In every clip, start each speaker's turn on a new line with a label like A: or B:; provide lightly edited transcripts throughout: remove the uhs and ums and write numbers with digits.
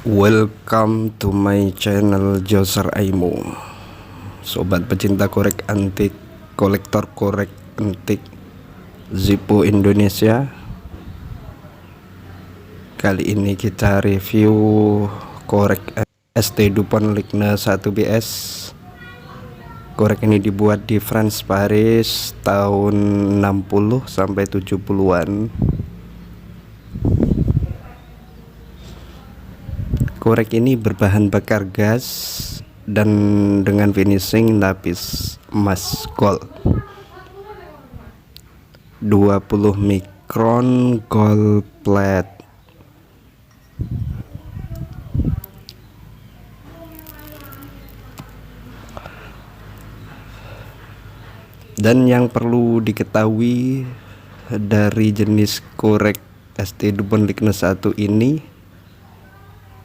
A: Welcome to my channel Joser Aimo. Sobat pecinta korek antik, kolektor korek antik Sebuah Indonesia. Kali ini kita review korek ST dupont ligne 1 BS. Korek ini dibuat di France Paris tahun 60 sampai 70-an. Korek ini berbahan bakar gas dan dengan finishing lapis emas gold 20 mikron gold plate. Dan yang perlu diketahui dari jenis korek ST dupont ligne 1 ini,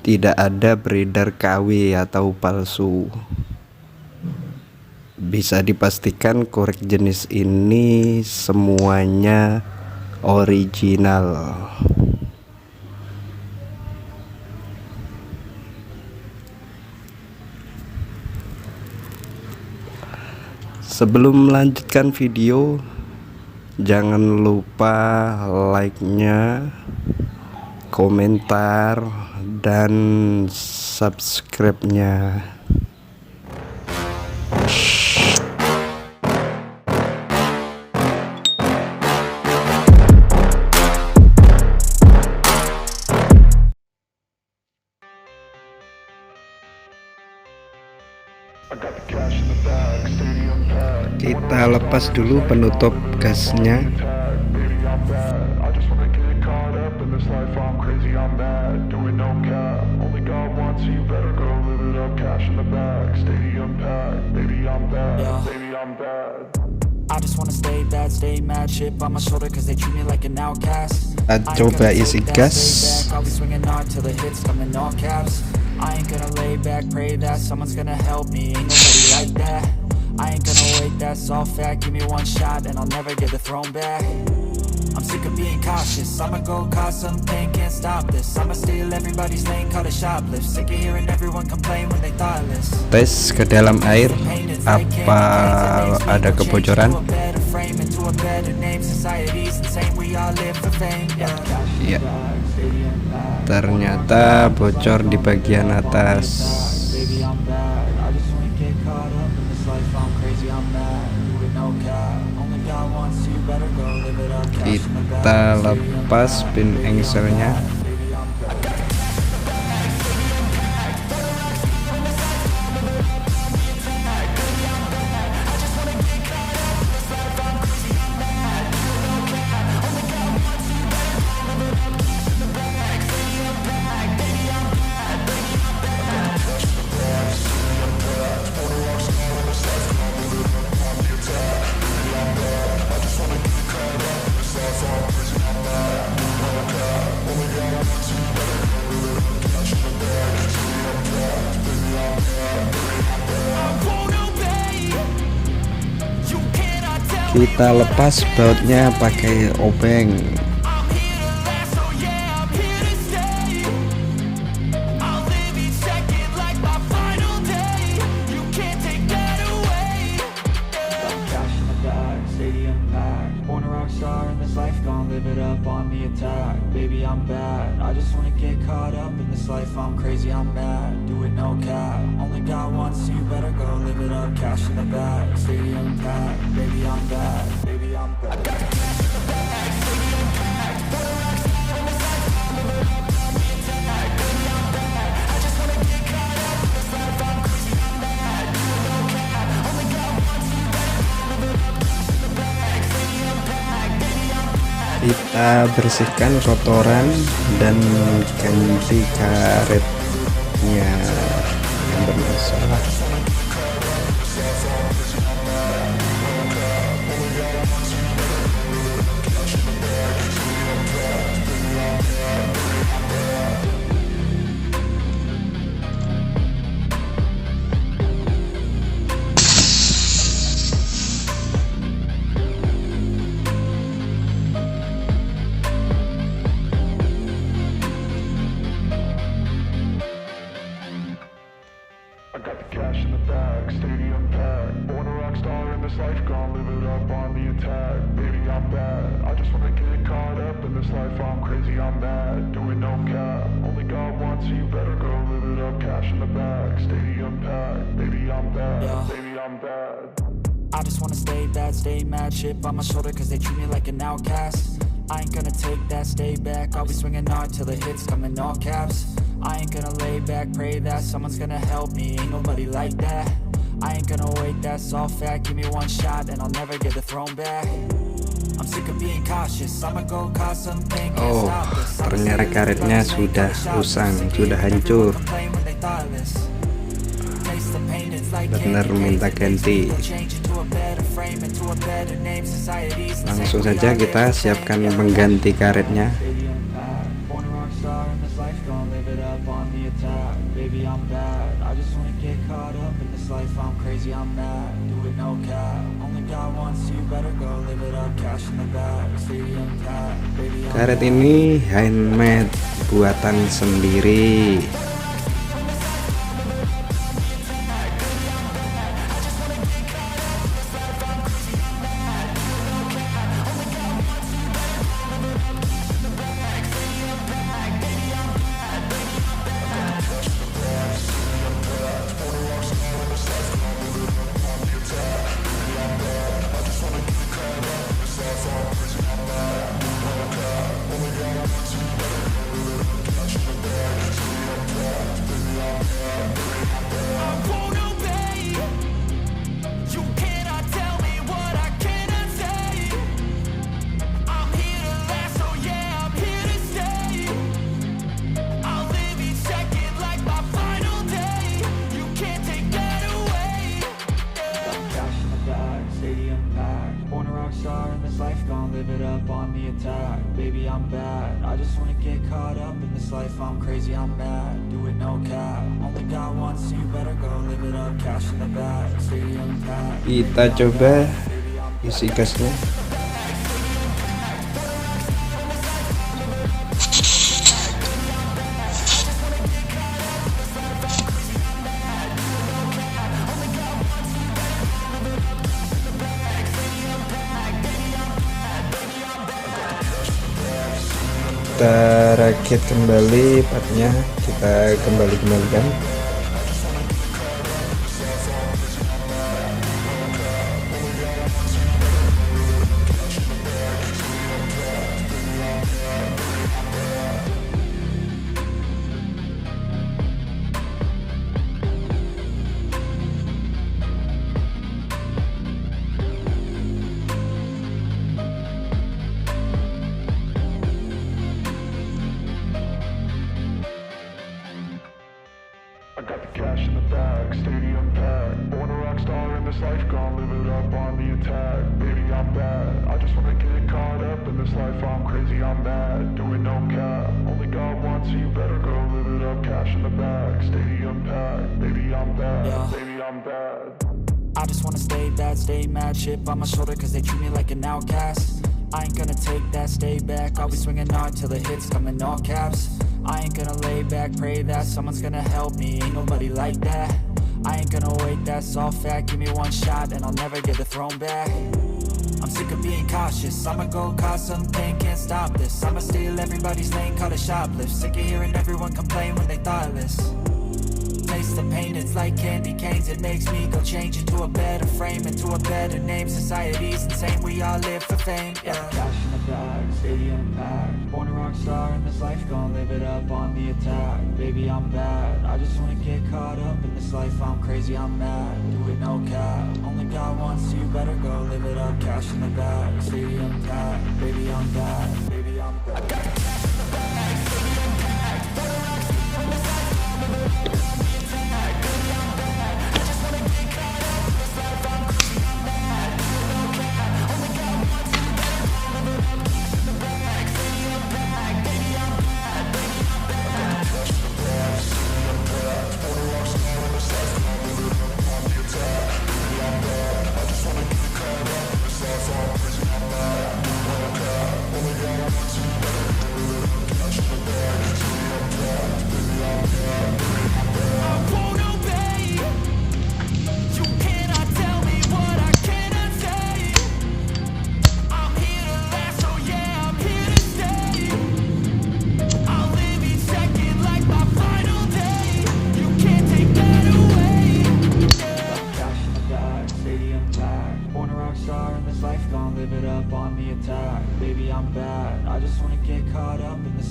A: tidak ada beredar KW atau palsu. Bisa dipastikan korek jenis ini semuanya original. Sebelum melanjutkan video, jangan lupa like-nya, komentar, dan subscribe-nya. Kita lepas dulu penutup gasnya. Kita coba isi gas. I ain't gonna lay back, pray that someone's gonna help me. Ain't nobody like that. I ain't gonna wait, that's all fact. Give me one shot and I'll never get the throne back. I'm sick of being cautious. I'ma go cause some pain, can't stop this. I'ma steal everybody's lane, call it shoplift. Sick of hearing everyone complain when they thoughtless. Tes ke dalam air, apa ada kebocoran? Iya. Ternyata bocor di bagian atas. Kita lepas pin engselnya. Kita lepas bautnya pakai obeng. Kita bersihkan kotoran dan ganti karetnya yang bermasalah.
B: I'm crazy, I'm mad, doing no cap. Only God wants you, better go live it up. Cash in the bag, stadium packed. Baby, I'm bad, baby, I'm bad.
A: I just wanna stay bad, stay mad, chip on my shoulder cause they treat me like an outcast. I ain't gonna take that, stay back, I'll be swinging hard till the hits come in all caps. I ain't gonna lay back, pray that someone's gonna help me, ain't nobody like that. I ain't gonna wait, that's all fact, give me one shot and I'll never get the throne back. I'm sick of being cautious, I'ma go cause something.
C: Oh, ternyata karetnya sudah usang, sudah hancur. Benar minta ganti. Langsung saja kita siapkan pengganti karetnya. Karet ini handmade, buatan sendiri. Kita coba isi gasnya. Kita rakit kembali partnya, kita kembalikan.
A: I just wanna stay bad, stay mad, chip on my shoulder cause they treat me like an outcast. I ain't gonna take that, stay back, I'll be swinging hard till the hits come in all caps. I ain't gonna lay back, pray that someone's gonna help me, ain't nobody like that. I ain't gonna wait, that's all fact, give me one shot and I'll never get the throne back. I'm sick of being cautious, I'ma go cause something, can't stop this. I'ma steal everybody's lane, call it shoplift. Sick of hearing everyone complain when they thoughtless. Taste the pain, it's like candy canes. It makes me go change into a better frame, into a better name. Society's insane, we all live for fame, yeah. Cash in the bag, stadium packed. Born a rock star in this life, gonna live it up on the attack. Baby, I'm bad, I just wanna get caught up in this life. I'm crazy, I'm mad, do it no cap. Only God wants you, better go live it up. Cash in the bag, stadium packed. Baby, I'm bad, baby, I'm bad. I got cash in the bag, stadium packed. Born a rock star in this life, gonna live it up.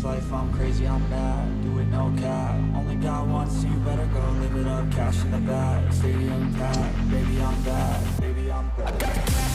A: life, I'm crazy, I'm mad. Do it no cap, only got one, so you better go live it up. Cash in the bag, stadium packed. Baby, I'm back, baby, I'm back.